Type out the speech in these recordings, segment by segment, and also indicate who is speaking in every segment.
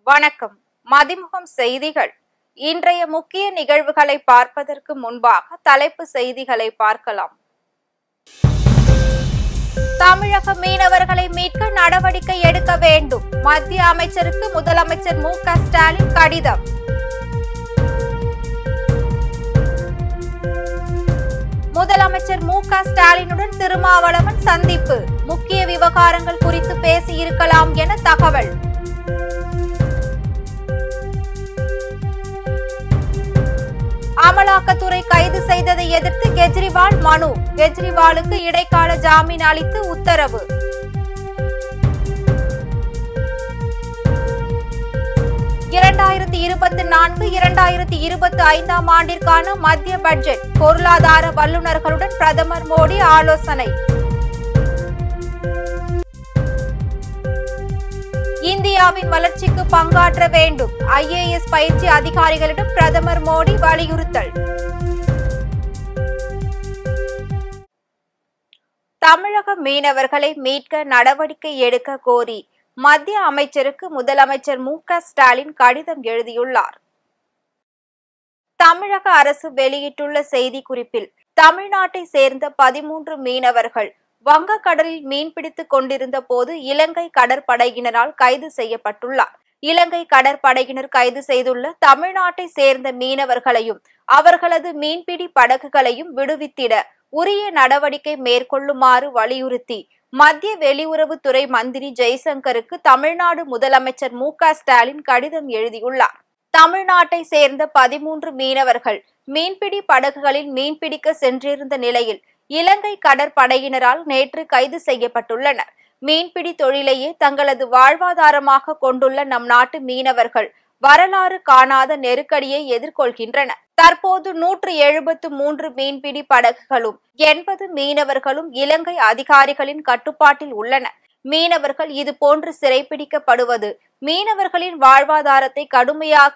Speaker 1: வணக்கம். மதிமுகம் செய்திகள். இன்றைய முக்கிய நிகழ்வுகளை பார்ப்பதற்கு முன்பாக தலைப்பு செய்திகளை பார்க்கலாம். தமிழக மீனவர்களை மீட்க நடவடிக்கை எடுக்க வேண்டும். மத்திய அமைச்சருக்கு முதலமைச்சர் மு.க. ஸ்டாலின் கடிதம். முதலமைச்சர் மு.க. ஸ்டாலினுடன் திருமாவளவன் சந்திப்பு. முக்கிய விவகாரங்கள் குறித்து பேசியிருக்கலாம் என தகவல். அமலாக்கத்துறை கைது செய்ததை எதிர்த்து கெஜ்ரிவால் மனு. கெஜ்ரிவாலுக்கு இடைக்கால ஜாமீன் அளித்து உத்தரவு. ஆண்டிற்கான மத்திய பட்ஜெட். பொருளாதார வல்லுநர்களுடன் பிரதமர் மோடி ஆலோசனை. இந்தியாவின் வளர்ச்சிக்கு பங்காற்ற வேண்டும். IAS பயிற்சி அதிகாரிகளிடம் பிரதமர் மோடி வலியுறுத்தல். தமிழக மீனவர்களை மீட்க நடவடிக்கை எடுக்க கோரி மத்திய அமைச்சருக்கு முதலமைச்சர் மு.க. ஸ்டாலின் கடிதம் எழுதியுள்ளார். தமிழக அரசு வெளியிட்டுள்ள செய்திக்குறிப்பில், தமிழ்நாட்டை சேர்ந்த 13 மீனவர்கள் வங்கக்கடலில் மீன்பிடித்துக் கொண்டிருந்த போது இலங்கை கடற்படையினரால் கைது செய்யப்பட்டுள்ளார். இலங்கை கடற்படையினர் கைது செய்துள்ள தமிழ்நாட்டை சேர்ந்த மீனவர்களையும் அவர்களது மீன்பிடி படகுகளையும் விடுவித்திட உரிய நடவடிக்கை மேற்கொள்ளுமாறு வலியுறுத்தி மத்திய வெளியுறவுத்துறை மந்திரி ஜெய்சங்கருக்கு தமிழ்நாடு முதலமைச்சர் மு.க. ஸ்டாலின் கடிதம் எழுதியுள்ளார். தமிழ்நாட்டை சேர்ந்த 13 மீனவர்கள் மீன்பிடி படகுகளில் மீன்பிடிக்க சென்றிருந்த நிலையில் இலங்கை கடற்படையினரால் நேற்று கைது செய்யப்பட்டுள்ளனர். மீன்பிடி தொழிலையே தங்களது வாழ்வாதாரமாக கொண்டுள்ள நம் நாட்டு மீனவர்கள் வரலாறு காணாத நெருக்கடியை எதிர்கொள்கின்றனர். தற்போது 173 மீன்பிடி படகுகளும் 80 மீனவர்களும் இலங்கை அதிகாரிகளின் கட்டுப்பாட்டில் உள்ளனர். மீனவர்கள் இதுபோன்று சிறைப்பிடிக்கப்படுவது மீனவர்களின் வாழ்வாதாரத்தை கடுமையாக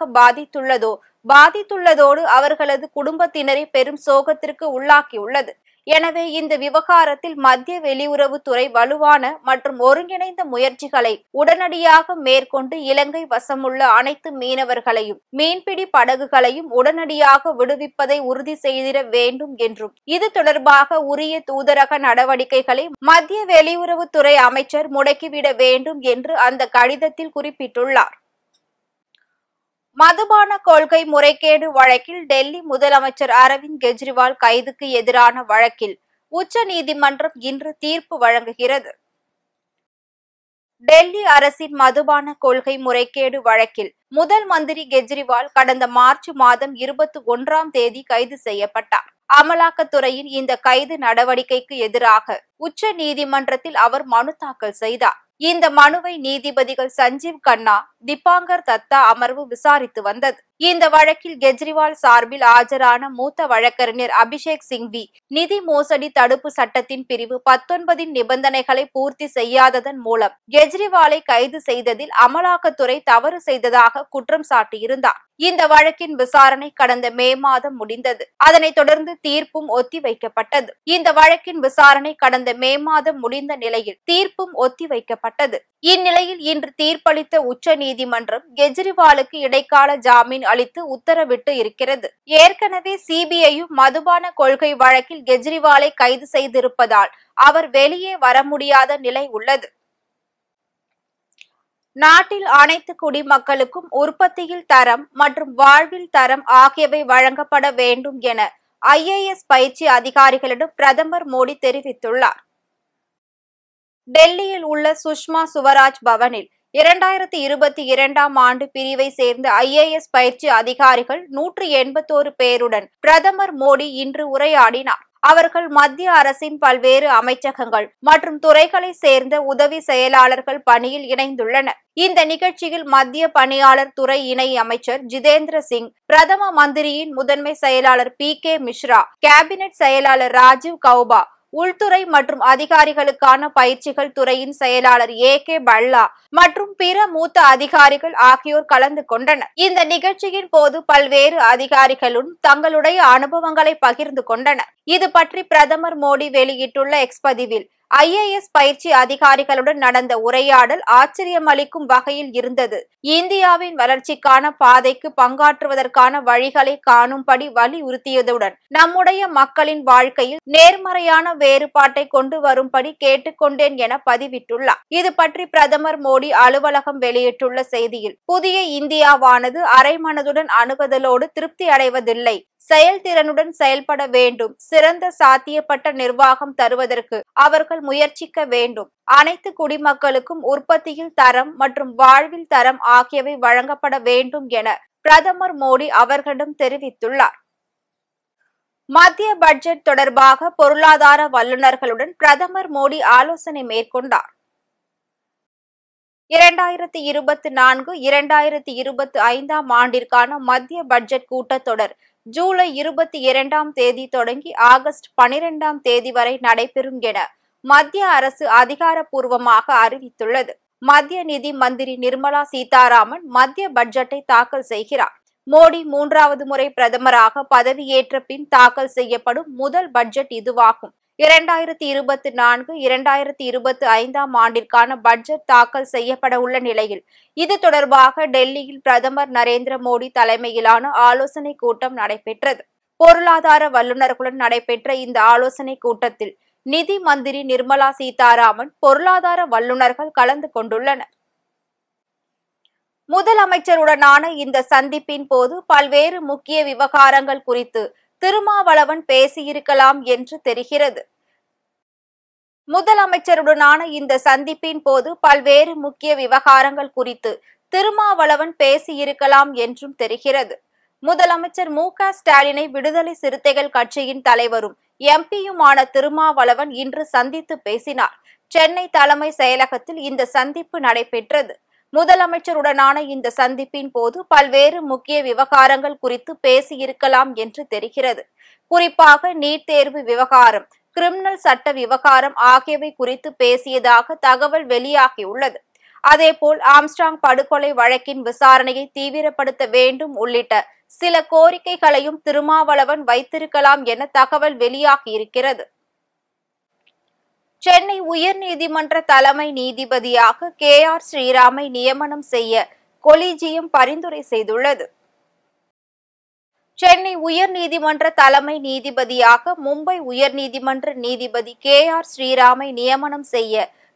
Speaker 1: பாதித்துள்ளதோடு அவர்களது குடும்பத்தினரை பெரும் சோகத்திற்கு உள்ளாக்கியுள்ளது. எனவே இந்த விவகாரத்தில் மத்திய வெளியுறவுத்துறை வலுவான மற்றும் ஒருங்கிணைந்த முயற்சிகளை உடனடியாக மேற்கொண்டு இலங்கை வசமுள்ள அனைத்து மீனவர்களையும் மீன்பிடி படகுகளையும் உடனடியாக விடுவிப்பதை உறுதி செய்திட வேண்டும் என்றும், இது தொடர்பாக உரிய தூதரக நடவடிக்கைகளை மத்திய வெளியுறவுத்துறை அமைச்சர் முடக்கிவிட வேண்டும் என்று அந்த கடிதத்தில் குறிப்பிட்டுள்ளார். மதுபான கொள்கை முறைகேடு வழக்கில் டெல்லி முதலமைச்சர் அரவிந்த் கெஜ்ரிவால் கைதுக்கு எதிரான வழக்கில் உச்ச நீதிமன்றம் இன்று தீர்ப்பு வழங்குகிறது. டெல்லி அரசின் மதுபான கொள்கை முறைகேடு வழக்கில் முதல் மந்திரி கெஜ்ரிவால் கடந்த மார்ச் மாதம் 21ஆம் தேதி கைது செய்யப்பட்டார். அமலாக்கத்துறையின் இந்த கைது நடவடிக்கைக்கு எதிராக உச்ச நீதிமன்றத்தில் அவர் மனு தாக்கல் செய்தார். இந்த மனுவை நீதிபதிகள் சஞ்சீவ் கண்ணா, திபாங்கர் தத்தா அமர்வு விசாரித்து வந்தது. இந்த வழக்கில் கெஜ்ரிவால் சார்பில் ஆஜரான மூத்த வழக்கறிஞர் அபிஷேக் சிங்வி நிதி மோசடி தடுப்பு சட்டத்தின் பிரிவு 19 நிபந்தனைகளை பூர்த்தி செய்யாததன் மூலம் கெஜ்ரிவாலை கைது செய்ததில் அமலாக்கத்துறை தவறு செய்ததாக குற்றம் சாட்டியிருந்தார். இந்த வழக்கின் விசாரணை கடந்த மே மாதம் முடிந்தது. அதனைத் தொடர்ந்து தீர்ப்பும் ஒத்திவைக்கப்பட்டது. இந்த வழக்கின் விசாரணை கடந்த மே மாதம் முடிந்த நிலையில் தீர்ப்பும் ஒத்திவைக்கப்பட்டது. இந்நிலையில் இன்று தீர்ப்பளித்த உச்ச நீதிமன்றம் கெஜ்ரிவாலுக்கு இடைக்கால ஜாமீன் அளித்து உத்தரவிட்டு இருக்கிறது. ஏற்கனவே சிபிஐயும் மதுபான கொள்கை வழக்கில் கெஜ்ரிவாலை கைது செய்திருப்பதால் அவர் வெளியே வர முடியாத நிலை உள்ளது. நாட்டில் அனைத்து குடிமக்களுக்கும் உற்பத்தியில் தரம் மற்றும் வாழ்வில் தரம் ஆகியவை வழங்கப்பட வேண்டும் என IAS பயிற்சி அதிகாரிகளிடம் பிரதமர் மோடி தெரிவித்துள்ளார். டெல்லியில் உள்ள சுஷ்மா சுவராஜ் பவனில் 2022ஆம் ஆண்டு பிரிவை சேர்ந்த IAS பயிற்சி அதிகாரிகள் 181 பேருடன் பிரதமர் மோடி இன்று உரையாடினார். அவர்கள் மத்திய அரசின் பல்வேறு அமைச்சகங்கள் மற்றும் துறைகளை சேர்ந்த உதவி செயலாளர்கள் பணியில் இணைந்துள்ளனர். இந்த நிகழ்ச்சியில் மத்திய பணியாளர் துறை இணை அமைச்சர் ஜிதேந்திர சிங், பிரதம மந்திரியின் முதன்மை செயலாளர் PK மிஸ்ரா, கேபினெட் செயலாளர் ராஜீவ் கௌபா, உள்துறை மற்றும் அதிகாரிகளுக்கான பயிற்சிகள் துறையின் செயலாளர் AK பல்லா மற்றும் பிற மூத்த அதிகாரிகள் ஆகியோர் கலந்து கொண்டனர். இந்த நிகழ்ச்சியின் போது பல்வேறு அதிகாரிகளும் தங்களுடைய அனுபவங்களை பகிர்ந்து கொண்டனர். இது பற்றி பிரதமர் மோடி வெளியிட்டுள்ள எக்ஸ் பதிவில், IAS பயிற்சி அதிகாரிகளுடன் நடந்த உரையாடல் ஆச்சரியமளிக்கும் வகையில் இருந்தது. இந்தியாவின் வளர்ச்சிக்கான பாதைக்கு பங்காற்றுவதற்கான வழிகளை காணும்படி வலியுறுத்தியதுடன் நம்முடைய மக்களின் வாழ்க்கையில் நேர்மறையான வேறுபாட்டை கொண்டு வரும்படி கேட்டுக்கொண்டேன் என பதிவிட்டுள்ளார். இது பற்றி பிரதமர் மோடி அலுவலகம் வெளியிட்டுள்ள செய்தியில், புதிய இந்தியாவானது அரைமனதுடன் அணுகுதலோடு திருப்தி அடைவதில்லை, செயல்திறனுடன் செயல்பட வேண்டும், சிறந்த சாத்தியப்பட்ட நிர்வாகம் தருவதற்கு அவர்கள் முயற்சிக்க வேண்டும், அனைத்து குடிமக்களுக்கும் உற்பத்தியில் தரம் மற்றும் வாழ்வில் தரம் ஆகியவை வழங்கப்பட வேண்டும் என பிரதமர் மோடி அவர்களிடம் தெரிவித்துள்ளார். மத்திய பட்ஜெட் தொடர்பாக பொருளாதார வல்லுநர்களுடன் பிரதமர் மோடி ஆலோசனை மேற்கொண்டார். 2024-2025 ஆண்டிற்கான மத்திய பட்ஜெட் கூட்டத்தொடர் ஜூலை 22 தொடங்கி ஆகஸ்ட் 12 வரை நடைபெறும் என மத்திய அரசு அதிகாரப்பூர்வமாக அறிவித்துள்ளது. மத்திய நிதி மந்திரி நிர்மலா சீதாராமன் மத்திய பட்ஜெட்டை தாக்கல் செய்கிறார். மோடி 3வது முறை பிரதமராக பதவியேற்ற பின் தாக்கல் செய்யப்படும் முதல் பட்ஜெட் இதுவாகும். 2024-2025 ஆண்டிற்கான பட்ஜெட் தாக்கல் செய்யப்பட உள்ள நிலையில் இது தொடர்பாக டெல்லியில் பிரதமர் நரேந்திர மோடி தலைமையிலான ஆலோசனை கூட்டம் நடைபெற்றது. பொருளாதார வல்லுநர்களுடன் நடைபெற்ற இந்த ஆலோசனை கூட்டத்தில் நிதி மந்திரி நிர்மலா சீதாராமன், பொருளாதார வல்லுநர்கள் கலந்து கொண்டுள்ளனர். முதலமைச்சருடனான இந்த சந்திப்பின் போது பல்வேறு முக்கிய விவகாரங்கள் குறித்து திருமாவளவன் பேசியிருக்கலாம் என்று தெரிகிறது. முதலமைச்சருடனான இந்த சந்திப்பின் போது பல்வேறு முக்கிய விவகாரங்கள் குறித்து திருமாவளவன் பேசியிருக்கலாம் என்றும் தெரிகிறது. முதலமைச்சர் மு.க. ஸ்டாலினை விடுதலை சிறுத்தைகள் கட்சியின் தலைவரும் MP-யுமான திருமாவளவன் இன்று சந்தித்து பேசினார். சென்னை தலைமை செயலகத்தில் இந்த சந்திப்பு நடைபெற்றது. முதலமைச்சருடனான இந்த சந்திப்பின் போது பல்வேறு முக்கிய விவகாரங்கள் குறித்து பேசியிருக்கலாம் என்று தெரிகிறது. குறிப்பாக நீட் தேர்வு விவகாரம், கிரிமினல் சட்ட விவகாரம் ஆகியவை குறித்து பேசியதாக தகவல் வெளியாகியுள்ளது. அதேபோல் ஆம்ஸ்ட்ராங் படுகொலை வழக்கின் விசாரணையை தீவிரப்படுத்த வேண்டும் உள்ளிட்ட சில கோரிக்கைகளையும் திருமாவளவன் வைத்திருக்கலாம் என தகவல் வெளியாகியிருக்கிறது. சென்னை உயர்நீதிமன்ற தலைமை நீதிபதியாக KR ஸ்ரீராமை நியமனம் செய்ய கொலிஜியம் பரிந்துரை செய்துள்ளது. சென்னை உயர்நீதிமன்ற தலைமை நீதிபதியாக மும்பை உயர்நீதிமன்ற நீதிபதி KR ஸ்ரீராமை நியமனம் செய்ய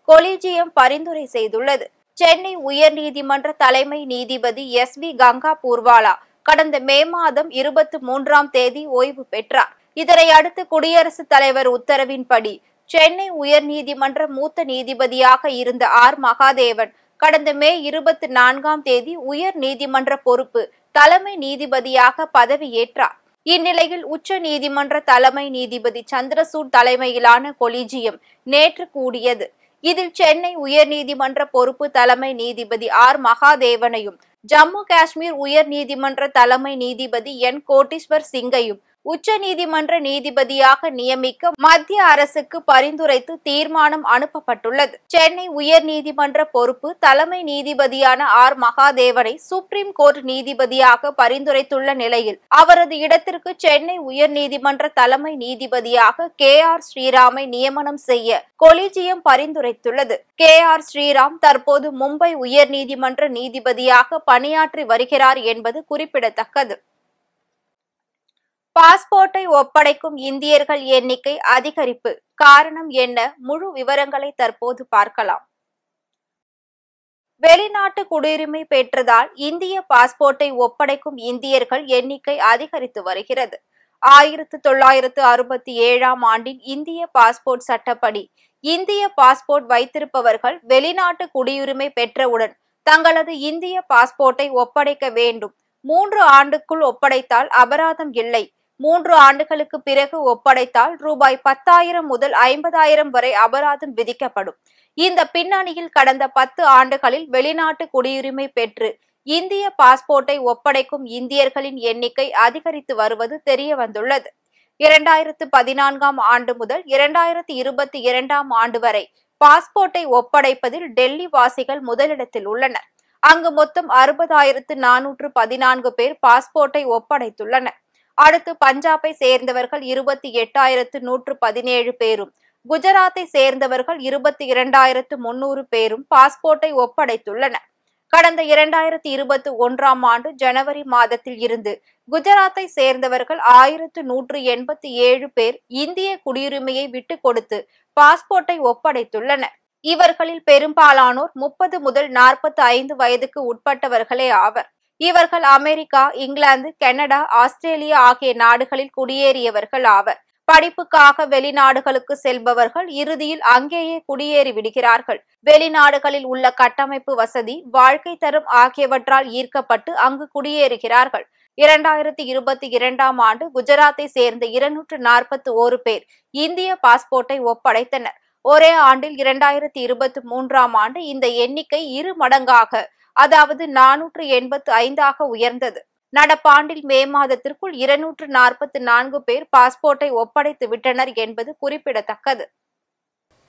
Speaker 1: கொலிஜியம் பரிந்துரை செய்துள்ளது. சென்னை உயர்நீதிமன்ற தலைமை நீதிபதி SV கங்கா பூர்வாலா கடந்த மே மாதம் 23 ஓய்வு பெற்றார். இதனை அடுத்து குடியரசுத் தலைவர் உத்தரவின்படி சென்னை உயர்நீதிமன்ற மூத்த நீதிபதியாக இருந்த R மகாதேவன் கடந்த மே 24 உயர் நீதிமன்ற பொறுப்பு தலைமை நீதிபதியாக பதவியேற்றார். இந்நிலையில் உச்ச நீதிமன்ற தலைமை நீதிபதி சந்திரசூட் தலைமையிலான கொலிஜியம் நேற்று கூடியது. இதில் சென்னை உயர்நீதிமன்ற பொறுப்பு தலைமை நீதிபதி R மகாதேவனையும், ஜம்மு காஷ்மீர் உயர் நீதிமன்ற தலைமை நீதிபதி N கோட்டீஸ்வர் சிங்கையும் உச்ச நீதிமன்ற நீதிபதியாக நியமிக்க மத்திய அரசுக்கு பரிந்துரைத்து தீர்மானம் அனுப்பப்பட்டுள்ளது. சென்னை உயர் நீதிமன்ற பொறுப்பு தலைமை நீதிபதியான R மகாதேவனை சுப்ரீம் கோர்ட் நீதிபதியாக பரிந்துரைத்துள்ள நிலையில் அவரது இடத்திற்கு சென்னை உயர் நீதிமன்ற தலைமை நீதிபதியாக KR ஸ்ரீராமை நியமனம் செய்ய கொலிஜியம் பரிந்துரைத்துள்ளது. KR ஸ்ரீராம் தற்போது மும்பை உயர் நீதிமன்ற நீதிபதியாக பணியாற்றி வருகிறார் என்பது குறிப்பிடத்தக்கது. பாஸ்போர்ட்டை ஒப்படைக்கும் இந்தியர்கள் எண்ணிக்கை அதிகரிப்பு காரணம் என்ன? முழு விவரங்களை தற்போது பார்க்கலாம். வெளிநாட்டு குடியுரிமை பெற்றதால் இந்திய பாஸ்போர்ட்டை ஒப்படைக்கும் இந்தியர்கள் எண்ணிக்கை அதிகரித்து வருகிறது. 1967 ஆண்டின் இந்திய பாஸ்போர்ட் சட்டப்படி இந்திய பாஸ்போர்ட் வைத்திருப்பவர்கள் வெளிநாட்டு குடியுரிமை பெற்றவுடன் தங்களது இந்திய பாஸ்போர்ட்டை ஒப்படைக்க வேண்டும். 3 ஆண்டுக்குள் ஒப்படைத்தால் அபராதம் இல்லை. 3 ஆண்டுகளுக்கு பிறகு ஒப்படைத்தால் ரூபாய் 10,000 முதல் 50,000 வரை அபராதம் விதிக்கப்படும். இந்த பின்னணியில் கடந்த 10 ஆண்டுகளில் வெளிநாட்டு குடியுரிமை பெற்று இந்திய பாஸ்போர்ட்டை ஒப்படைக்கும் இந்தியர்களின் எண்ணிக்கை அதிகரித்து வருவது தெரிய வந்துள்ளது. 2014 ஆண்டு முதல் 2022 ஆண்டு வரை பாஸ்போர்ட்டை ஒப்படைப்பதில் டெல்லி வாசிகள் முதலிடத்தில் உள்ளனர். அங்கு மொத்தம் 60,414 பேர் பாஸ்போர்ட்டை ஒப்படைத்துள்ளனர். அடுத்து பஞ்சாபை சேர்ந்தவர்கள் 28,117 பேரும், குஜராத்தை சேர்ந்தவர்கள் 22,300 பேரும் பாஸ்போர்ட்டை ஒப்படைத்துள்ளனர். கடந்த 2021ஆம் ஆண்டு ஜனவரி மாதத்தில் இருந்து குஜராத்தை சேர்ந்தவர்கள் 1187 பேர் இந்திய குடியுரிமையை விட்டுக் கொடுத்து பாஸ்போர்ட்டை ஒப்படைத்துள்ளனர். இவர்களில் பெரும்பாலானோர் 30 முதல் 45 வயதுக்கு உட்பட்டவர்களே ஆவர். இவர்கள் அமெரிக்கா, இங்கிலாந்து, கனடா, ஆஸ்திரேலியா ஆகிய நாடுகளில் குடியேறியவர்கள் ஆவர். படிப்புக்காக வெளிநாடுகளுக்கு செல்பவர்கள் இறுதியில் அங்கேயே குடியேறி விடுகிறார்கள். வெளிநாடுகளில் உள்ள கட்டமைப்பு வசதி, வாழ்க்கை தரம் ஆகியவற்றால் ஈர்க்கப்பட்டு அங்கு குடியேறுகிறார்கள். 2022ஆம் ஆண்டு குஜராத்தை சேர்ந்த 241 பேர் இந்திய பாஸ்போர்ட்டை ஒப்படைத்தனர். ஒரே ஆண்டில் 2023ஆம் ஆண்டு இந்த எண்ணிக்கை 2 மடங்காக, அதாவது 485ஆக உயர்ந்தது. நடப்பாண்டில் மே மாதத்திற்குள் 244 பேர் பாஸ்போர்ட்டை ஒப்படைத்து விட்டனர் என்பது குறிப்பிடத்தக்கது.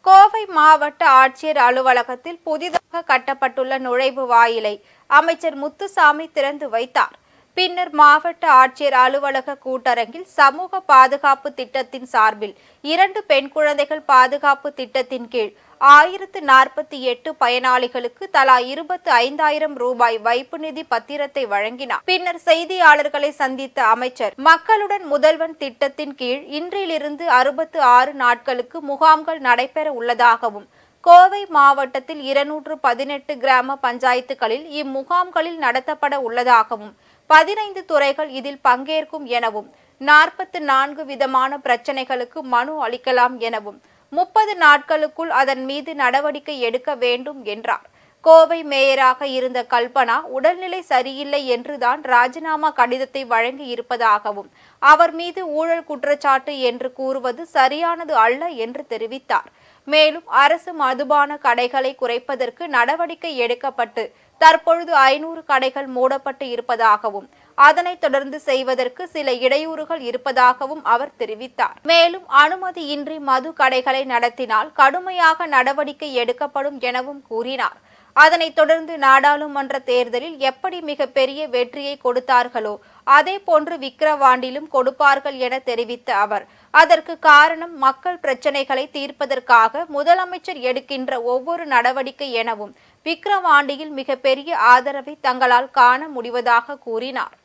Speaker 1: கோவை மாவட்ட ஆட்சியர் அலுவலகத்தில் புதிதாக கட்டப்பட்டுள்ள நுழைவு வாயிலை அமைச்சர் முத்துசாமி திறந்து வைத்தார். பின்னர் மாவட்ட ஆட்சியர் அலுவலக கூட்டரங்கில் சமூக பாதுகாப்பு திட்டத்தின் சார்பில் 2 பெண் குழந்தைகள் பாதுகாப்பு திட்டத்தின் கீழ் 1048 பயனாளிகளுக்கு தலா 25,000 ரூபாய் வைப்பு நிதி பத்திரத்தை வழங்கினார். பின்னர் செய்தியாளர்களை சந்தித்த அமைச்சர், மக்களுடன் முதல்வன் திட்டத்தின் கீழ் இன்றிலிருந்து 66 நாட்களுக்கு முகாம்கள் நடைபெற உள்ளதாகவும், கோவை மாவட்டத்தில் 218 கிராம பஞ்சாயத்துகளில் இம்முகாம்களில் நடத்தப்பட உள்ளதாகவும், 15 துறைகள் இதில் பங்கேற்கும் எனவும், 44 விதமான பிரச்சனைகளுக்கு மனு அளிக்கலாம் எனவும், 30 நாட்களுக்குள் அதன் மீது நடவடிக்கை எடுக்க வேண்டும் என்றார். கோவை மேயராக இருந்த கல்பனா உடல்நிலை சரியில்லை என்றுதான் ராஜினாமா கடிதத்தை வழங்கி இருப்பதாகவும், அவர் மீது ஊழல் குற்றச்சாட்டு என்று கூறுவது சரியானது அல்ல என்று தெரிவித்தார். மேலும் அரசு மதுபான கடைகளை குறைப்பதற்கு நடவடிக்கை எடுக்கப்பட்டு தற்பொழுது 500 கடைகள் மூடப்பட்டு இருப்பதாகவும், அதனைத் தொடர்ந்து செய்வதற்கு சில இடையூறுகள் இருப்பதாகவும் அவர் தெரிவித்தார். மேலும் அனுமதியின்றி மது கடைகளை நடத்தினால் கடுமையாக நடவடிக்கை எடுக்கப்படும் எனவும் கூறினார். அதனைத் தொடர்ந்து நாடாளுமன்ற தேர்தலில் எப்படி மிகப்பெரிய வெற்றியை கொடுத்தார்களோ அதே போன்று விக்கிரவாண்டியிலும் கொடுப்பார்கள் என தெரிவித்த அவர், அதற்கு காரணம் மக்கள் பிரச்சனைகளை தீர்ப்பதற்காக முதலமைச்சர் எடுக்கின்ற ஒவ்வொரு நடவடிக்கை எனவும், விக்கிரவாண்டியில் மிகப்பெரிய ஆதரவை தங்களால் காண முடிவதாக கூறினார்.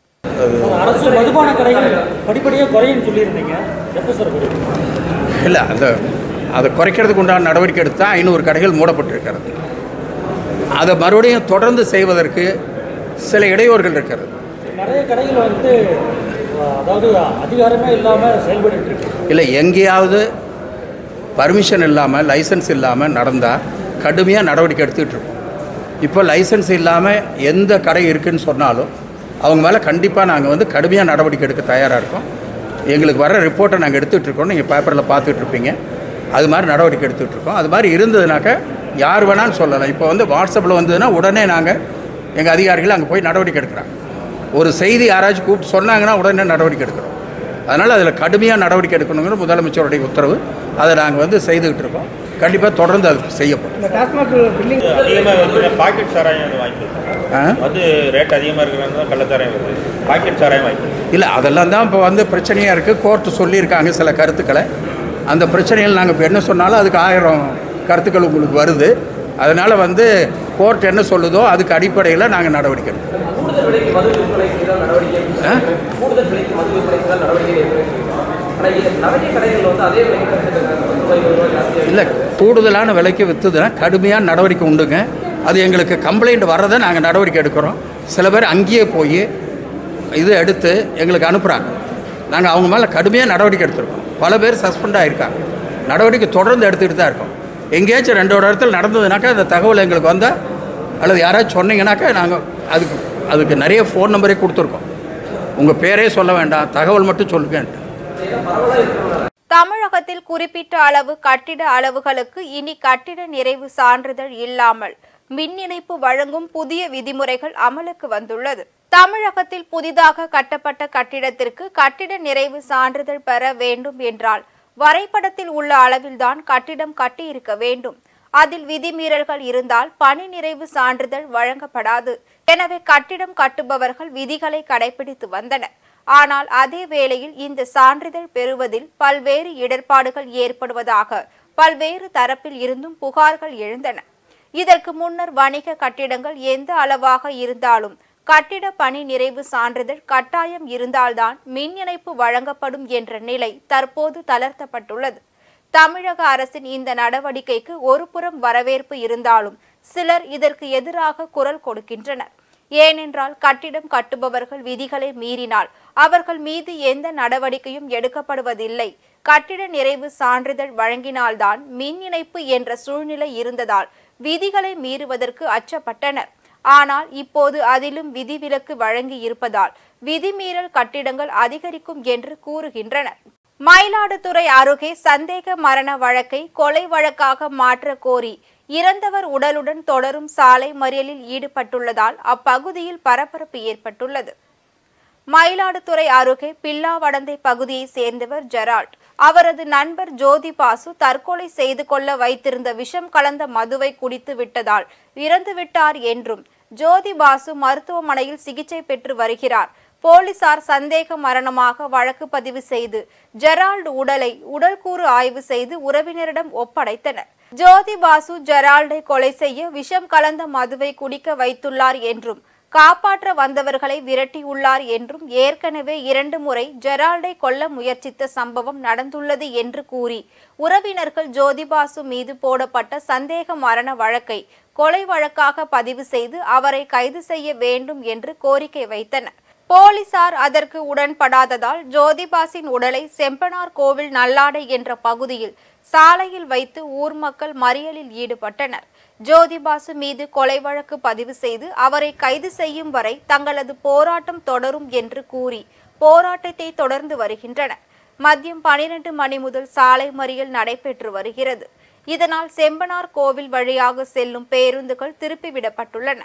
Speaker 2: அரசு மதுபான கடைகள் படிப்படியாக குறையும் சொல்லியிருந்தீங்க,
Speaker 3: இல்லை அதை குறைக்கிறதுக்கு உண்டான நடவடிக்கை எடுத்தால் 500 கடைகள் மூடப்பட்டிருக்கிறது. அதை மறுபடியும் தொடர்ந்து செய்வதற்கு சில இடையூறுகள் இருக்கிறது.
Speaker 2: நிறைய கடைகள் அதாவது அதிகாரமே இல்லாமல் செயல்பட்டு
Speaker 3: இல்லை, எங்கேயாவது பர்மிஷன் இல்லாமல் லைசன்ஸ் இல்லாமல் நடந்தால் கடுமையாக நடவடிக்கை எடுத்துக்கிட்டு இருக்கோம். இப்போ லைசன்ஸ் இல்லாமல் எந்த கடை இருக்குதுன்னு சொன்னாலும் அவங்க மேலே கண்டிப்பாக நாங்கள் கடுமையாக நடவடிக்கை எடுக்க தயாராக இருக்கோம். எங்களுக்கு வர ரிப்போர்ட்டை நாங்கள் எடுத்துகிட்டு இருக்கோம். நீங்கள் பேப்பரில் பார்த்துட்டு இருப்பீங்க. அது மாதிரி நடவடிக்கை எடுத்துகிட்டு இருக்கோம். அது மாதிரி இருந்ததுனாக்கா யார் வேணாலும் சொல்லலாம். இப்போ வாட்ஸ்அப்பில் வந்ததுன்னா உடனே நாங்கள் எங்கள் அதிகாரிகள் அங்கே போய் நடவடிக்கை எடுக்கிறாங்க. ஒரு செய்தி யாராச்சும் கூப்பிட்டு சொன்னாங்கன்னா உடனே நடவடிக்கை எடுக்கிறோம். அதனால் அதில் கடுமையாக நடவடிக்கை எடுக்கணுங்கிற முதலமைச்சருடைய உத்தரவு. அதை நாங்கள் செய்துக்கிட்டு இருக்கோம். கண்டிப்பாக தொடர்ந்து அது செய்யப்படும். இல்லை, அதெல்லாம் தான் இப்போ பிரச்சனையாக இருக்குது. கோர்ட்டு சொல்லியிருக்காங்க சில கருத்துக்களை. அந்த பிரச்சனைகள் நாங்கள் இப்போ என்ன சொன்னாலும் அதுக்கு 1000 கருத்துக்கள் உங்களுக்கு வருது. அதனால் கோர்ட் என்ன சொல்லுதோ அதுக்கு அடிப்படையில் நாங்கள் நடவடிக்கை எடுக்கிறோம். இல்லை, கூடுதலான விலைக்கு விற்றுதுன்னா கடுமையான நடவடிக்கை உண்டுங்க. அது எங்களுக்கு கம்ப்ளைண்ட் வர்றதை நாங்கள் நடவடிக்கை எடுக்கிறோம். சில பேர் அங்கேயே போய் இது எடுத்து எங்களுக்கு அனுப்புகிறாங்க. நாங்கள் அவங்க மேலே கடுமையாக நடவடிக்கை எடுத்துருக்கோம். பல பேர் சஸ்பெண்ட் ஆகியிருக்காங்க. நடவடிக்கை தொடர்ந்து எடுத்துக்கிட்டு தான் இருக்கோம். எங்கேயாச்சும் 2 இடத்துல நடந்ததுனாக்கா அந்த தகவல் எங்களுக்கு வந்தால் அல்லது யாராச்சும் சொன்னீங்கன்னாக்கா நாங்கள் அதுக்கு நிறைய ஃபோன் நம்பரே கொடுத்துருக்கோம். உங்கள் பேரே சொல்ல வேண்டாம், தகவல் மட்டும் சொல்லுங்க.
Speaker 1: தமிழகத்தில் குறிப்பிட்ட அளவு கட்டிட அளவுகளுக்கு இனி கட்டிட நிறைவு சான்றிதழ் இல்லாமல் மின் இணைப்பு வழங்கும் புதிய விதிமுறைகள் அமலுக்கு வந்துள்ளது. தமிழகத்தில் புதிதாக கட்டப்பட்ட கட்டிடத்திற்கு கட்டிட நிறைவு சான்றிதழ் பெற வேண்டும் என்றால் வரைபடத்தில் உள்ள அளவில்தான் கட்டிடம் கட்டியிருக்க வேண்டும். அதில் விதிமீறல்கள் இருந்தால் பணி நிறைவு சான்றிதழ் வழங்கப்படாது. எனவே கட்டிடம் கட்டுபவர்கள் விதிகளை கடைபிடித்து வந்தனர். ஆனால் அதே வேளையில் இந்த சான்றிதழ் பெறுவதில் பல்வேறு இடர்பாடுகள் ஏற்படுவதாக பல்வேறு தரப்பில் இருந்தும் புகார்கள் எழுந்தன. இதற்கு முன்னர் வணிக கட்டிடங்கள் எந்த அளவாக இருந்தாலும் கட்டிட பணி நிறைவு சான்றிதழ் கட்டாயம் இருந்தால்தான் மின் இணைப்பு வழங்கப்படும் என்ற நிலை தற்போது தளர்த்தப்பட்டுள்ளது. தமிழக அரசின் இந்த நடவடிக்கைக்கு ஒருபுறம் வரவேற்பு இருந்தாலும் சிலர் இதற்கு எதிராக குரல் கொடுக்கின்றனர். ஏனென்றால் கட்டிடம் கட்டுபவர்கள் விதிகளை மீறினால் அவர்கள் மீது எந்த நடவடிக்கையும் எடுக்கப்படுவதில்லை. கட்டிட நிறைவு சான்றிதழ் வழங்கினால்தான் மின் இணைப்பு என்ற சூழ்நிலை இருந்ததால் விதிகளை மீறுவதற்கு அச்சப்பட்டனர். ஆனால் இப்போது அதிலும் விதிவிலக்கு வழங்கி இருப்பதால் விதிமீறல் கட்டிடங்கள் அதிகரிக்கும் என்று கூறுகின்றனர். மயிலாடுதுறை அருகே சந்தேக மரண வழக்கை கொலை வழக்காக மாற்ற கோரி இறந்தவர் உடலுடன் தொடரும் சாலை மறியலில் ஈடுபட்டுள்ளதால் அப்பகுதியில் பரபரப்பு ஏற்பட்டுள்ளது. மயிலாடுதுறை அருகே பில்லாவடந்தை பகுதியை சேர்ந்தவர் ஜெரால்ட். அவரது நண்பர் ஜோதி பாசு தற்கொலை செய்து கொள்ள வைத்திருந்த விஷம் கலந்த மதுவை குடித்து விட்டதால் இறந்துவிட்டார் என்றும் ஜோதி பாசு மருத்துவமனையில் சிகிச்சை பெற்று வருகிறார். போலீசார் சந்தேக மரணமாக வழக்கு பதிவு செய்து ஜெரால்ட் உடலை உடல்கூறு ஆய்வு செய்து உறவினரிடம் ஒப்படைத்தனர். ஜோதி பாசு ஜெரால்டை கொலை செய்ய விஷம் கலந்த மதுவை குடிக்க வைத்துள்ளார் என்றும் காப்பாற்ற வந்தவர்களை விரட்டியுள்ளார் என்றும் ஏற்கனவே 2 முறை ஜெரால்டை கொல்ல முயற்சித்த சம்பவம் நடந்துள்ளது என்று கூறி உறவினர்கள் ஜோதிபாசு மீது போடப்பட்ட சந்தேக மரண வழக்கை கொலை வழக்காக பதிவு செய்து அவரை கைது செய்ய வேண்டும் என்று கோரிக்கை வைத்தனர். போலீசார் அதற்கு உடன்படாததால் ஜோதிபாசின் உடலை செம்பனார் கோவில் நல்லாடை என்ற பகுதியில் சாலையில் வைத்து ஊர் மக்கள் மறியலில் ஈடுபட்டனர். ஜோதிபாசு மீது கொலை வழக்கு பதிவு செய்து அவரை கைது செய்யும் வரை தங்களது போராட்டம் தொடரும் என்று கூறி போராட்டத்தை தொடர்ந்து வருகின்றனர். மதியம் 12 மணி முதல் சாலை மறியல் நடைபெற்று வருகிறது. இதனால் செம்பனார் கோவில் வழியாக செல்லும் பேருந்துகள் திருப்பிவிடப்பட்டுள்ளன.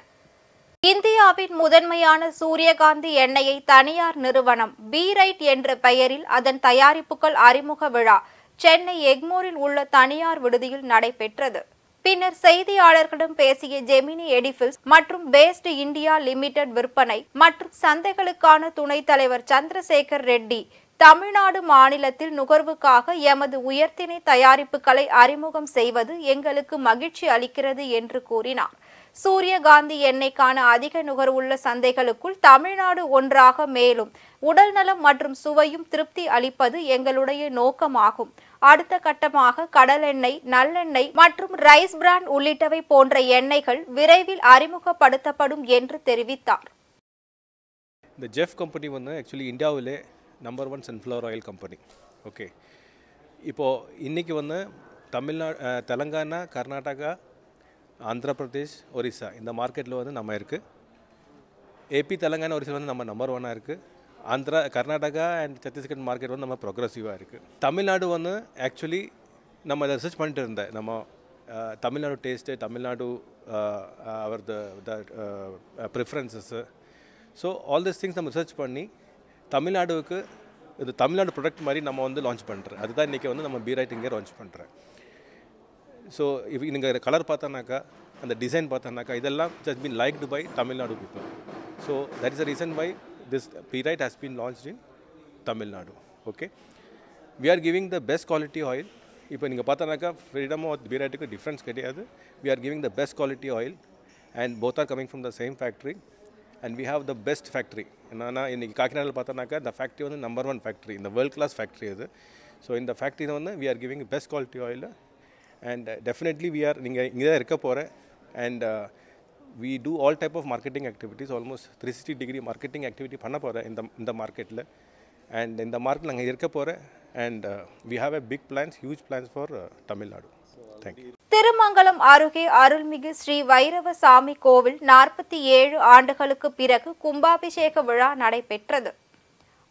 Speaker 1: இந்தியாவின் முதன்மையான சூரியகாந்தி எண்ணெயை தனியார் நிறுவனம் பி-ரைட் என்ற பெயரில் அதன் தயாரிப்புகள் அறிமுக விழா சென்னை எக்மோரில் உள்ள தனியார் விடுதியில் நடைபெற்றது. பின்னர் செய்தியாளர்களிடம் பேசிய ஜெமினி எடிஃபில்ஸ் மற்றும் பேஸ்ட் இந்தியா லிமிடெட் விற்பனை மற்றும் சந்தைகளுக்கான துணைத் தலைவர் சந்திரசேகர் ரெட்டி, தமிழ்நாடு மாநிலத்தில் நுகர்வுக்காக எமது உயர்திணை தயாரிப்புகளை அறிமுகம் செய்வது எங்களுக்கு மகிழ்ச்சி அளிக்கிறது என்று கூறினார். சூரியகாந்தி எண்ணெய்க்கான அதிக நுகர்வுள்ள சந்தைகளுக்குள் தமிழ்நாடு ஒன்றாக, மேலும் உடல்நலம் மற்றும் சுவையும் திருப்தி அளிப்பது எங்களுடைய நோக்கமாகும். அடுத்த கட்டமாக கடலெண்ணெய், நல்லெண்ணெய் மற்றும் ரைஸ் பிராண்ட் உள்ளிட்டவை போன்ற எண்ணெய்கள் விரைவில் அறிமுகப்படுத்தப்படும் என்று தெரிவித்தார்.
Speaker 4: இந்த ஜெஃப் கம்பெனி வந்து ஆக்சுவலி இந்தியாவிலே number 1 sunflower oil company. Okay, இப்போது இன்றைக்கி வந்து தமிழ்நாடு, தெலங்கானா, கர்நாடகா, ஆந்திர பிரதேஷ், ஒரிசா இந்த மார்க்கெட்டில் வந்து நம்ம இருக்குது. ஏபி, தெலங்கானா, ஒரிசா வந்து நம்ம நம்பர் 1 இருக்குது. ஆந்திரா, கர்நாடகா அண்ட் சத்தீஸ்கர் மார்க்கெட் வந்து நம்ம ப்ரோக்ரஸிவாக இருக்குது. தமிழ்நாடு வந்து ஆக்சுவலி நம்ம அதை ரிசர்ச் பண்ணிட்டு இருந்தேன். நம்ம தமிழ்நாடு டேஸ்ட்டு, தமிழ்நாடு அவர் preferences, so all this things நம்ம ரிசர்ச் பண்ணி தமிழ்நாடுக்கு இது தமிழ்நாடு ப்ராடக்ட் மாதிரி நம்ம வந்து லான்ச் பண்ணுறேன். அதுதான் இன்றைக்கி வந்து நம்ம பி-ரைட் இங்கே லான்ச் பண்ணுறேன். ஸோ இப்போ நீங்கள் கலர் பார்த்தோன்னாக்கா, அந்த டிசைன் பார்த்தோன்னாக்கா, இதெல்லாம் just been liked by Tamil Nadu people. So that is the reason why this Bright has been launched in Tamil Nadu. Okay, we are giving the best quality oil. இப்போ நீங்கள் பார்த்தோன்னாக்கா ஃப்ரீடம் ஆஃப் பி-ரைட்டுக்கு டிஃப்ரென்ஸ் கிடையாது. We are giving the best quality oil and both are coming from the same factory and we have the best factory. என்னன்னா இன்றைக்கி காக்கிநாடில் பார்த்தோன்னாக்கா இந்த ஃபேக்ட்ரி வந்து நம்பர் 1 ஃபேக்ட்ரி, இந்த வேர்ல்ட் கிளாஸ் ஃபேக்ட்ரி அது. ஸோ இந்த ஃபேக்ட்ரி வந்து we are giving best quality oil and definitely we are நீங்கள் இங்கே தான் இருக்க போகிறேன். And we do all type of marketing activities, almost 360 degree marketing activity பண்ண போகிறேன் இந்த மார்க்கெட்டில். அண்ட் இந்த மார்க்கெட்டில் நாங்கள் இருக்க போகிறேன். And we have a big plans, huge plans for Tamil Nadu. Thank you.
Speaker 1: Thirumangalam அருகே அருள்மிகு ஸ்ரீ வைரவ சாமி கோவில் 47 ஆண்டுகளுக்கு பிறகு கும்பாபிஷேக விழா நடைபெற்றது.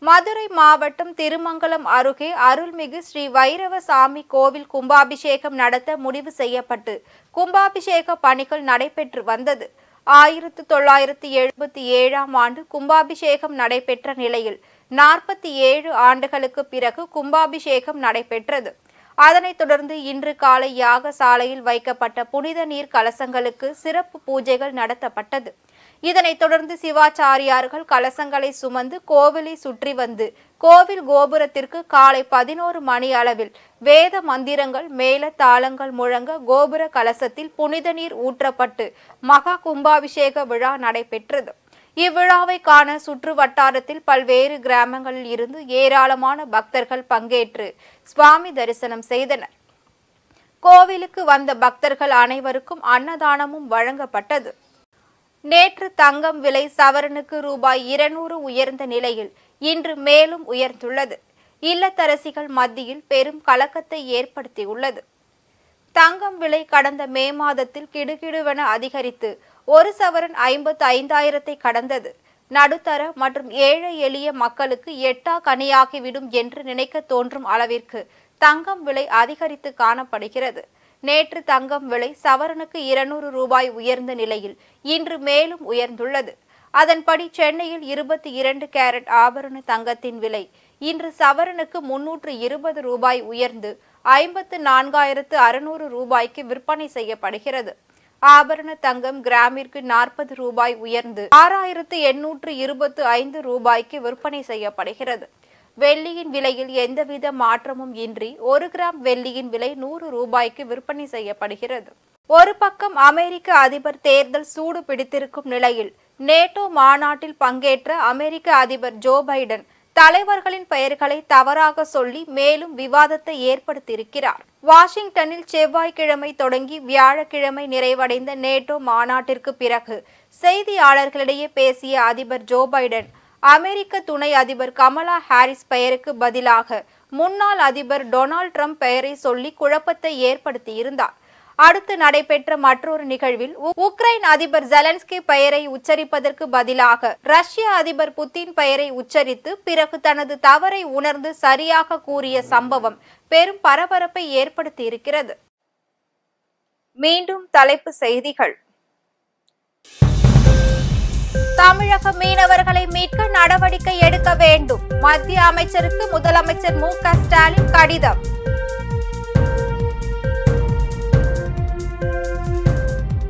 Speaker 1: மதுரை மாவட்டம் திருமங்கலம் அருகே அருள்மிகு ஸ்ரீ வைரவ சாமி கோவில் கும்பாபிஷேகம் நடத்த முடிவு செய்யப்பட்டு கும்பாபிஷேக பணிகள் நடைபெற்று வந்தது. 1977ஆம் ஆண்டு கும்பாபிஷேகம் நடைபெற்ற நிலையில் 47 ஆண்டுகளுக்கு பிறகு கும்பாபிஷேகம் நடைபெற்றது. அதனைத் தொடர்ந்து இன்று காலை யாக சாலையில் வைக்கப்பட்ட புனித நீர் கலசங்களுக்கு சிறப்பு பூஜைகள் நடத்தப்பட்டது. இதனைத் தொடர்ந்து சிவாச்சாரியார்கள் கலசங்களை சுமந்து கோவிலை சுற்றி வந்து கோவில் கோபுரத்திற்கு காலை 11 மணி அளவில் வேத மந்திரங்கள் மேல தாளங்கள் முழங்க கோபுர கலசத்தில் புனித நீர் ஊற்றப்பட்டு மகா கும்பாபிஷேக விழா நடைபெற்றது. இவ்விழாவை காண சுற்று வட்டாரத்தில் பல்வேறு கிராமங்களில் இருந்து ஏராளமான பக்தர்கள் பங்கேற்று சுவாமி தரிசனம் செய்தனர். கோவிலுக்கு வந்த பக்தர்கள் அனைவருக்கும் அன்னதானமும் வழங்கப்பட்டது. நேற்று தங்கம் விலை சவரனுக்கு ரூபாய் 200 உயர்ந்த நிலையில் இன்று மேலும் உயர்ந்துள்ளது. இல்லத்தரசிகள் மத்தியில் பெரும் கலக்கத்தை ஏற்படுத்தியுள்ளது. தங்கம் விலை கடந்த மே மாதத்தில் கிடுகிடுவென அதிகரித்து ஒரு சவரன் 55,000 கடந்தது. நடுத்தர மற்றும் ஏழை எளிய மக்களுக்கு எட்டா கனியாகிவிடும் என்று நினைக்க தோன்றும் அளவிற்கு தங்கம் விலை அதிகரித்து காணப்படுகிறது. நேற்று தங்கம் விலை சவரனுக்கு 200 ரூபாய் உயர்ந்த நிலையில் இன்று மேலும் உயர்ந்துள்ளது. அதன்படி சென்னையில் 22 கேரட் ஆபரண தங்கத்தின் விலை இன்று சவரனுக்கு 320 ரூபாய் உயர்ந்து 54,600 ரூபாய்க்கு விற்பனை செய்யப்படுகிறது. ஆபரண தங்கம் கிராமிற்கு 40 ரூபாய் உயர்ந்து 6,825 ரூபாய்க்கு விற்பனை செய்யப்படுகிறது. வெள்ளியின் விலையில் எந்தவித மாற்றமும் இன்றி 1 கிராம் வெள்ளியின் விலை 100 ரூபாய்க்கு விற்பனை செய்யப்படுகிறது. ஒரு பக்கம் அமெரிக்க அதிபர் தேர்தல் சூடு பிடித்திருக்கும் நிலையில் நேட்டோ மாநாட்டில் பங்கேற்ற அமெரிக்க அதிபர் ஜோ பைடன் தலைவர்களின் பெயர்களை தவறாக சொல்லி மேலும் விவாதத்தை ஏற்படுத்தியிருக்கிறார். வாஷிங்டனில் செவ்வாய்க்கிழமை தொடங்கி வியாழக்கிழமை நிறைவடைந்த நேட்டோ மாநாட்டிற்கு பிறகு செய்தியாளர்களிடையே பேசிய அதிபர் ஜோ பைடன் அமெரிக்க துணை அதிபர் கமலா ஹாரிஸ் பெயருக்கு பதிலாக முன்னாள் அதிபர் டொனால்ட் ட்ரம்ப் பெயரை சொல்லி குழப்பத்தை ஏற்படுத்தியிருந்தார். அடுத்து நடைபெற்ற மற்றொரு நிகழ்வில் உக்ரைன் அதிபர் ஜெலன்ஸ்கி பெயரை உச்சரிப்பதற்கு பதிலாக ரஷ்ய அதிபர் புதின் பெயரை உச்சரித்து பிறகு தனது தவறை உணர்ந்து சரியாக கூறிய சம்பவம் பெரும் பரபரப்பை ஏற்படுத்தியிருக்கிறது. மீண்டும் தலைப்பு செய்திகள். தமிழக மீனவர்களை மீட்க நடவடிக்கை எடுக்க வேண்டும். மத்திய அமைச்சருக்கு முதலமைச்சர் மு.க. ஸ்டாலின் கடிதம்.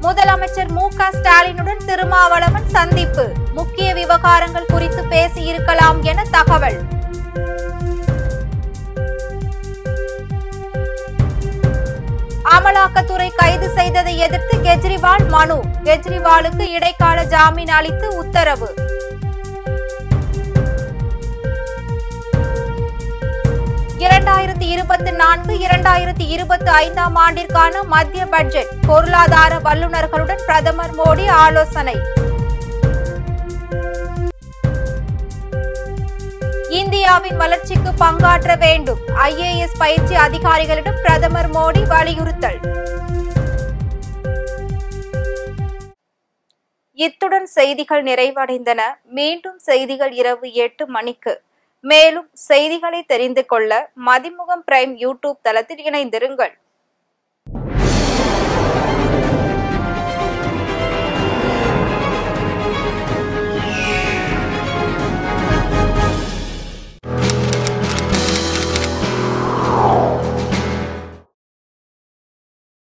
Speaker 1: முதலமைச்சர் மு.க. ஸ்டாலினுடன் திருமாவளவன் சந்திப்பு. முக்கிய விவகாரங்கள் குறித்து பேசியிருக்கலாம் என தகவல். அமலாக்கத்துறை கைது செய்ததை எதிர்த்து கெஜ்ரிவால் மனு. கெஜ்ரிவாலுக்கு இடைக்கால ஜாமீன் அளித்து உத்தரவு. ஆண்டிற்கான மத்திய பட்ஜெட் பொருளாதார வல்லுநர்களுடன் பிரதமர் மோடி ஆலோசனை. இந்தியாவின் வளர்ச்சிக்கு பங்காற்ற வேண்டும். IAS பயிற்சி அதிகாரிகளிடம் பிரதமர் மோடி வலியுறுத்தல். இத்துடன் செய்திகள் நிறைவடைந்தன. மீண்டும் செய்திகள் இரவு 8 மணிக்கு. மேலும் செய்திகளை தெரிந்து கொள்ள மதிமுகம் பிரைம் யூடியூப் தளத்தில் இணைந்திருங்கள்.